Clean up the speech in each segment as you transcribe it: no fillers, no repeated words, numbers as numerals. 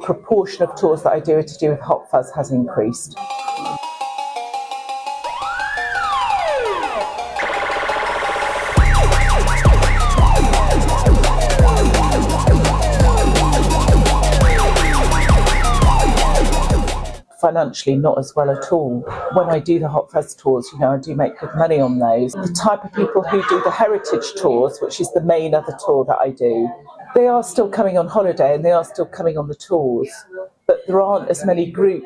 proportion of tours that I do to do with Hot Fuzz has increased. Financially, not as well at all. When I do the Hot Fuzz tours, I do make good money on those. The type of people who do the heritage tours, which is the main other tour that I do, they are still coming on holiday and they are still coming on the tours, but there aren't as many group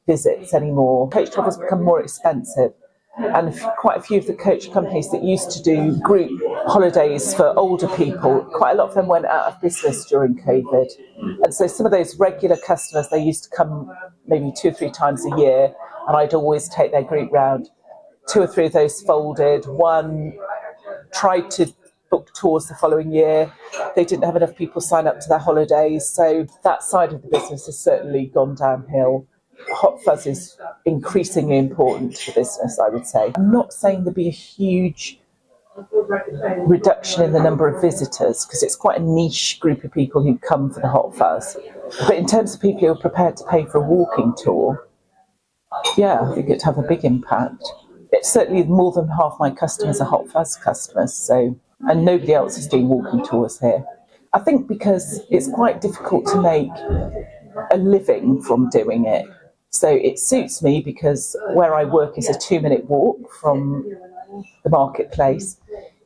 visits anymore. Coach travel's become more expensive, and quite a few of the coach companies that used to do group holidays for older people, quite a lot of them went out of business during COVID. And so some of those regular customers, they used to come maybe 2 or 3 times a year, and I'd always take their group round. 2 or 3 of those folded. One tried to book tours the following year. They didn't have enough people sign up to their holidays. So that side of the business has certainly gone downhill. Hot Fuzz is increasingly important to the business, I would say. I'm not saying there'll be a huge reduction in the number of visitors, because it's quite a niche group of people who come for the Hot Fuzz. But in terms of people who are prepared to pay for a walking tour, yeah, I think it'd have a big impact. It's certainly more than half my customers are Hot Fuzz customers, and nobody else is doing walking tours here. I think because it's quite difficult to make a living from doing it. So it suits me because where I work is a 2-minute walk from the marketplace.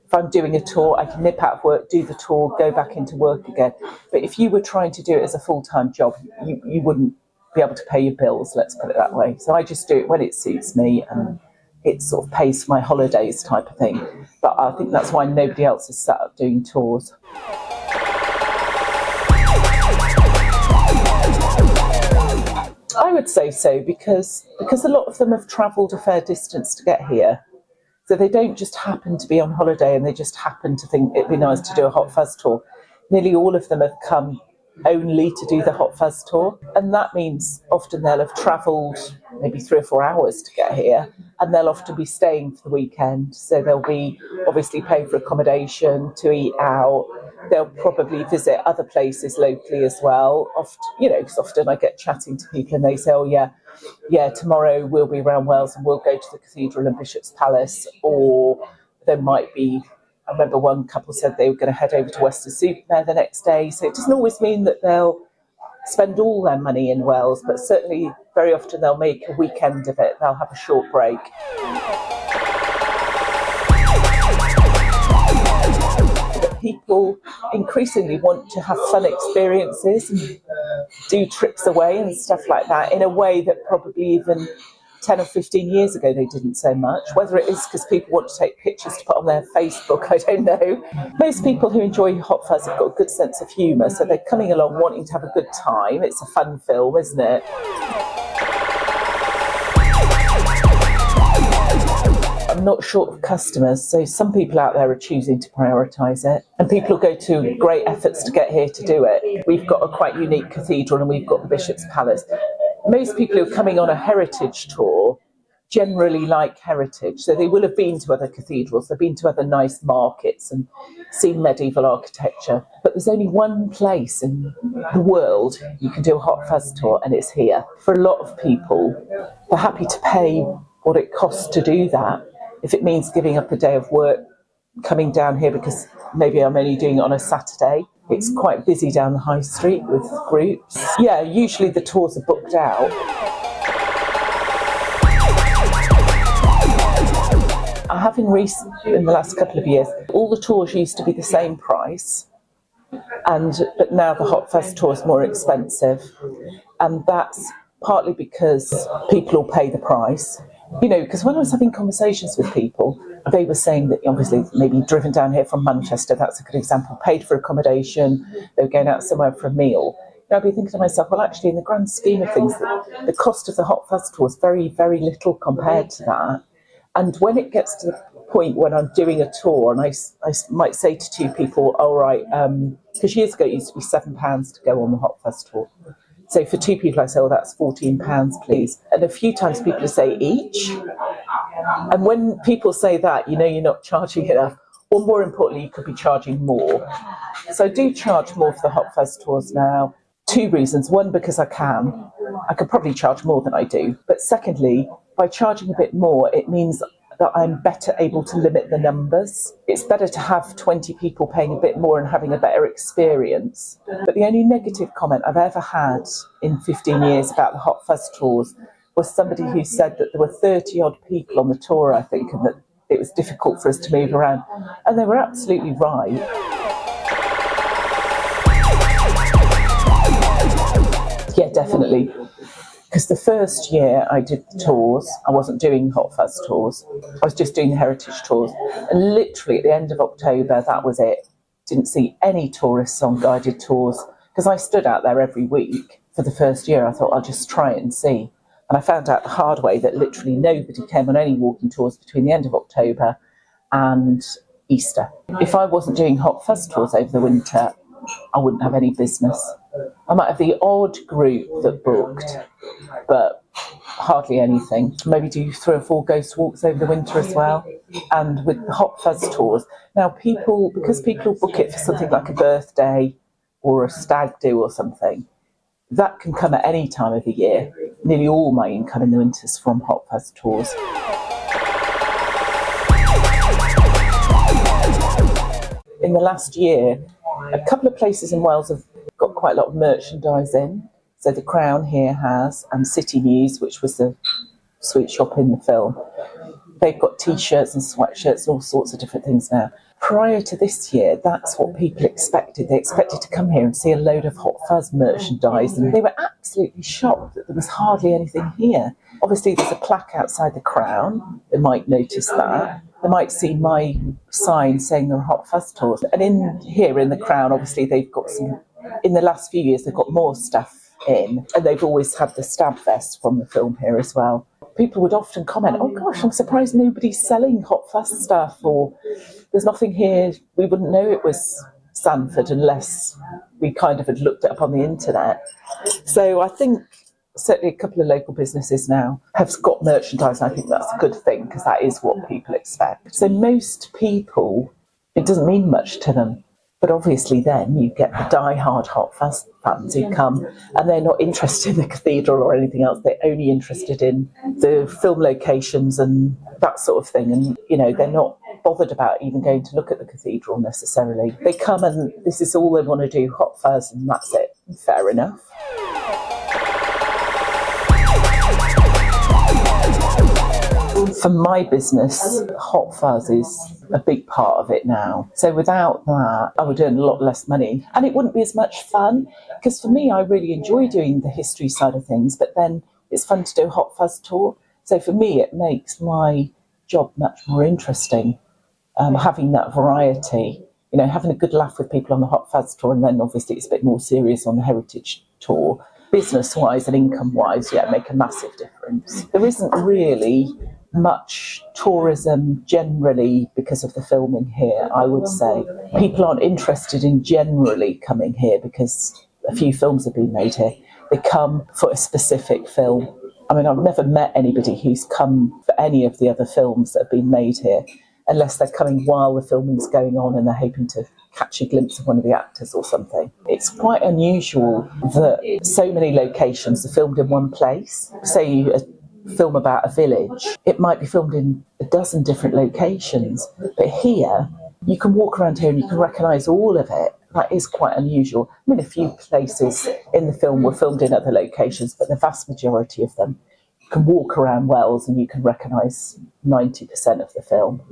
If I'm doing a tour, I can nip out of work, do the tour, go back into work again. But if you were trying to do it as a full-time job, you wouldn't be able to pay your bills, let's put it that way. So I just do it when it suits me, and it sort of pays for my holidays type of thing. But I think that's why nobody else is sat up doing tours. I would say so, because a lot of them have travelled a fair distance to get here. So they don't just happen to be on holiday and they just happen to think it'd be nice to do a Hot Fuzz tour. Nearly all of them have come only to do the Hot Fuzz tour. And that means often they'll have travelled maybe 3 or 4 hours to get here, and they'll often be staying for the weekend. So they'll be obviously paying for accommodation, to eat out. They'll probably visit other places locally as well. Often, because often I get chatting to people and they say, oh yeah, tomorrow we'll be around Wales and we'll go to the cathedral and Bishop's Palace. Or there might be, I remember one couple said they were going to head over to Weston-super-Mare the next day. So it doesn't always mean that they'll spend all their money in Wales, but certainly very often they'll make a weekend of it. They'll have a short break. People increasingly want to have fun experiences and do trips away and stuff like that in a way that probably even 10 or 15 years ago they didn't so much. Whether it is because people want to take pictures to put on their Facebook, I don't know. Most people who enjoy Hot Fuzz have got a good sense of humour, so they're coming along wanting to have a good time. It's a fun film, isn't it? I'm not short of customers, so some people out there are choosing to prioritise it, and people will go to great efforts to get here to do it. We've got a quite unique cathedral and we've got the Bishop's Palace. Most people who are coming on a heritage tour generally like heritage, so they will have been to other cathedrals, they've been to other nice markets and seen medieval architecture, but there's only one place in the world you can do a Hot Fuzz tour, and it's here. For a lot of people, they're happy to pay what it costs to do that. If it means giving up a day of work, coming down here because maybe I'm only doing it on a Saturday. It's quite busy down the high street with groups. Yeah, usually the tours are booked out. I have in the last couple of years, all the tours used to be the same price, but now the Hot Fuzz tour is more expensive. And that's partly because people will pay the price. Because when I was having conversations with people, they were saying that obviously maybe driven down here from Manchester, that's a good example, paid for accommodation, they were going out somewhere for a meal. I'd be thinking to myself, well, actually, in the grand scheme of things, the cost of the Hot Fuzz tour is very, very little compared to that. And when it gets to the point when I'm doing a tour, and I might say to 2 people, all right, because years ago it used to be £7 to go on the Hot Fuzz tour. So for 2 people, I say, well, that's £14, please. And a few times people say each. And when people say that, you're not charging enough. Or more importantly, you could be charging more. So I do charge more for the Hot Fuzz tours now. Two reasons. One, because I could probably charge more than I do. But secondly, by charging a bit more, it means that I'm better able to limit the numbers. It's better to have 20 people paying a bit more and having a better experience. But the only negative comment I've ever had in 15 years about the Hot Fuzz tours was somebody who said that there were 30 odd people on the tour, I think, and that it was difficult for us to move around. And they were absolutely right. Yeah, definitely. Because the first year I did the tours, I wasn't doing Hot Fuzz tours. I was just doing the heritage tours. And literally at the end of October, that was it. Didn't see any tourists on guided tours. Because I stood out there every week for the first year. I thought I'll just try it and see. And I found out the hard way that literally nobody came on any walking tours between the end of October and Easter. If I wasn't doing Hot Fuzz tours over the winter, I wouldn't have any business. I might have the odd group that booked, but hardly anything. Maybe do 3 or 4 ghost walks over the winter as well. And with the Hot Fuzz tours, now because people book it for something like a birthday or a stag do or something, that can come at any time of the year. Nearly all my income in the winter is from Hot Fuzz tours. In the last year, a couple of places in Wales have got quite a lot of merchandise in. So the Crown here has, and City News, which was the sweet shop in the film. They've got T-shirts and sweatshirts and all sorts of different things now. Prior to this year, that's what people expected. They expected to come here and see a load of Hot Fuzz merchandise, and they were absolutely shocked that there was hardly anything here. Obviously, there's a plaque outside the Crown. They might notice that. They might see my sign saying there are Hot Fuzz tours. And in the Crown, obviously, they've got some, in the last few years, they've got more stuff in. And they've always had the stab vest from the film here as well. People would often comment, oh gosh, I'm surprised nobody's selling Hot Fuzz stuff, or there's nothing here. We wouldn't know it was Sanford unless we kind of had looked it up on the internet. So I think certainly a couple of local businesses now have got merchandise, and I think that's a good thing because that is what people expect. So most people, it doesn't mean much to them. But obviously then you get the die-hard Hot Fuzz fans who come and they're not interested in the cathedral or anything else. They're only interested in the film locations and that sort of thing. And, you know, they're not bothered about even going to look at the cathedral necessarily. They come and this is all they want to do, Hot Fuzz, and that's it. Fair enough. For my business, Hot Fuzz is a big part of it now. So without that, I would earn a lot less money. And it wouldn't be as much fun, because for me, I really enjoy doing the history side of things, but then it's fun to do a Hot Fuzz tour. So for me, it makes my job much more interesting, having that variety, you know, having a good laugh with people on the Hot Fuzz tour, and then obviously it's a bit more serious on the heritage tour. Business-wise and income-wise, yeah, make a massive difference. There isn't really much tourism generally because of the filming here, I would say. People aren't interested in generally coming here because a few films have been made here. They come for a specific film. I mean, I've never met anybody who's come for any of the other films that have been made here, unless they're coming while the filming's going on and they're hoping to catch a glimpse of one of the actors or something. It's quite unusual that so many locations are filmed in one place. Say a film about a village, it might be filmed in a dozen different locations, but here you can walk around here and you can recognise all of it. That is quite unusual. I mean, a few places in the film were filmed in other locations, but the vast majority of them, you can walk around Wells and you can recognise 90% of the film.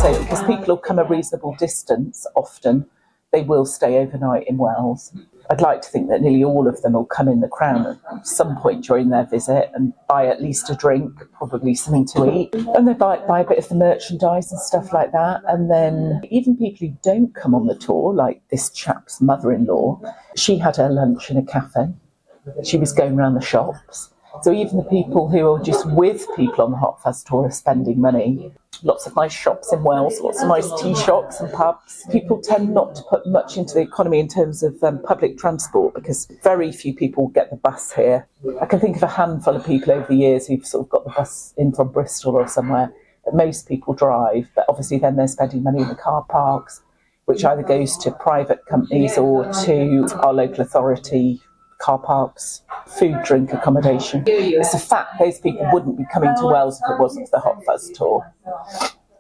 So because people will come a reasonable distance often, they will stay overnight in Wells. I'd like to think that nearly all of them will come in the Crown at some point during their visit and buy at least a drink, probably something to eat. And they buy a bit of the merchandise and stuff like that. And then even people who don't come on the tour, like this chap's mother-in-law, she had her lunch in a cafe. She was going around the shops. So even the people who are just with people on the Hot Fuzz tour are spending money. Lots of nice shops in Wales, lots of nice tea shops and pubs. People tend not to put much into the economy in terms of public transport because very few people get the bus here. I can think of a handful of people over the years who've sort of got the bus in from Bristol or somewhere, but most people drive. But obviously then they're spending money in the car parks, which either goes to private companies or to our local authority, car parks, food, drink, accommodation. It's a fact those people wouldn't be coming to Wales if it wasn't for the Hot Fuzz tour.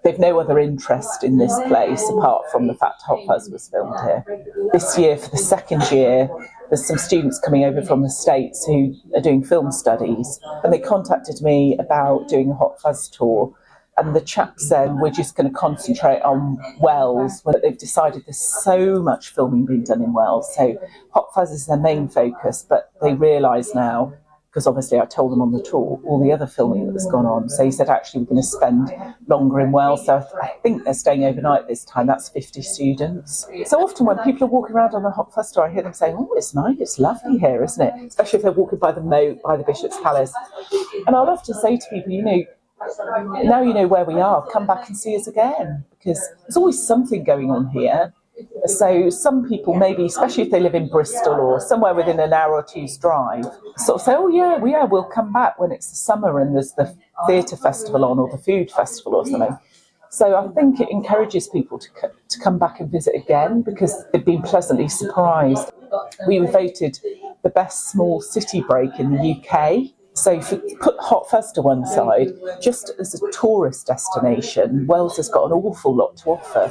They've no other interest in this place apart from the fact Hot Fuzz was filmed here. This year, for the second year, there's some students coming over from the States who are doing film studies, and they contacted me about doing a Hot Fuzz tour. And the chap said, we're just going to concentrate on Wales, when they've decided there's so much filming being done in Wales. So Hot Fuzz is their main focus, but they realise now, because obviously I told them on the tour, all the other filming that was gone on. So he said, actually, we're going to spend longer in Wales. So I think they're staying overnight this time. That's 50 students. So often when people are walking around on the Hot Fuzz tour, I hear them saying, oh, it's nice, it's lovely here, isn't it? Especially if they're walking by the moat, by the Bishop's Palace. And I'll often say to people, now you know where we are, come back and see us again, because there's always something going on here. So some people, maybe, especially if they live in Bristol or somewhere within an hour or two's drive, sort of say, oh yeah, we'll come back when it's the summer and there's the theatre festival on or the food festival or something. So I think it encourages people to come back and visit again, because they've been pleasantly surprised. We were voted the best small city break in the UK. So if you put Hot Fuzz to one side, just as a tourist destination, Wales has got an awful lot to offer.